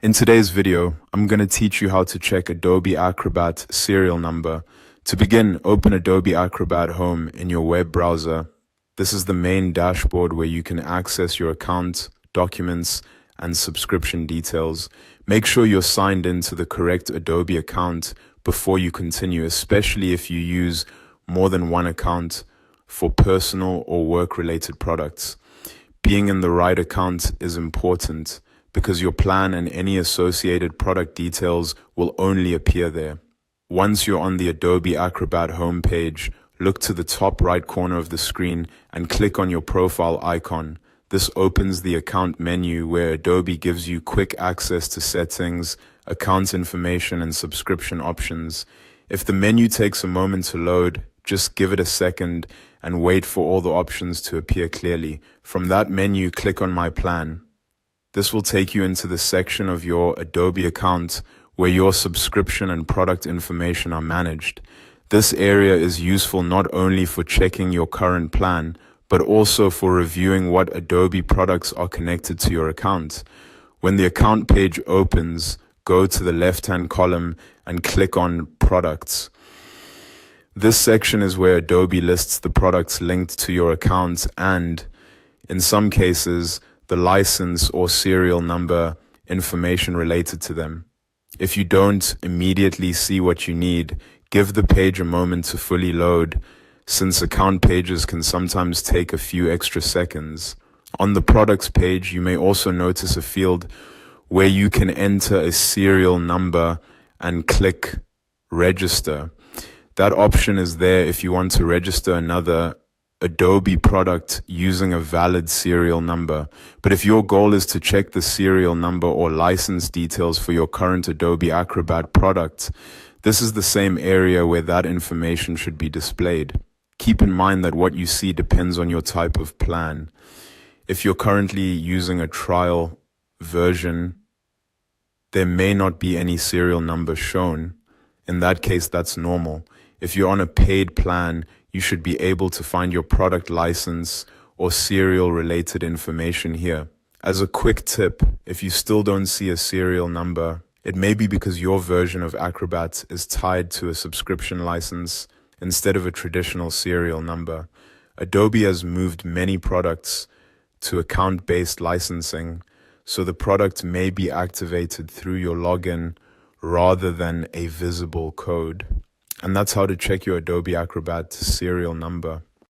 In today's video, I'm going to teach you how to check Adobe Acrobat serial number. To begin, open Adobe Acrobat Home in your web browser. This is the main dashboard where you can access your account, documents, and subscription details. Make sure you're signed into the correct Adobe account before you continue, especially if you use more than one account for personal or work-related products. Being in the right account is important, because your plan and any associated product details will only appear there. Once you're on the Adobe Acrobat homepage, look to the top right corner of the screen and click on your profile icon. This opens the account menu where Adobe gives you quick access to settings, account information, and subscription options. If the menu takes a moment to load, just give it a second and wait for all the options to appear clearly. From that menu, click on My Plan. This will take you into the section of your Adobe account where your subscription and product information are managed. This area is useful not only for checking your current plan, but also for reviewing what Adobe products are connected to your account. When the account page opens, go to the left-hand column and click on Products. This section is where Adobe lists the products linked to your account and, in some cases, the license or serial number information related to them. If you don't immediately see what you need, give the page a moment to fully load, since account pages can sometimes take a few extra seconds. On the products page, you may also notice a field where you can enter a serial number and click Register. That option is there if you want to register another Adobe product using a valid serial number. But if your goal is to check the serial number or license details for your current Adobe Acrobat product, this is the same area where that information should be displayed. Keep in mind that what you see depends on your type of plan. If you're currently using a trial version, there may not be any serial number shown. In that case, that's normal. If you're on a paid plan, you should be able to find your product license or serial related information here. As a quick tip, if you still don't see a serial number, it may be because your version of Acrobat is tied to a subscription license instead of a traditional serial number. Adobe has moved many products to account-based licensing, so the product may be activated through your login rather than a visible code. And that's how to check your Adobe Acrobat serial number.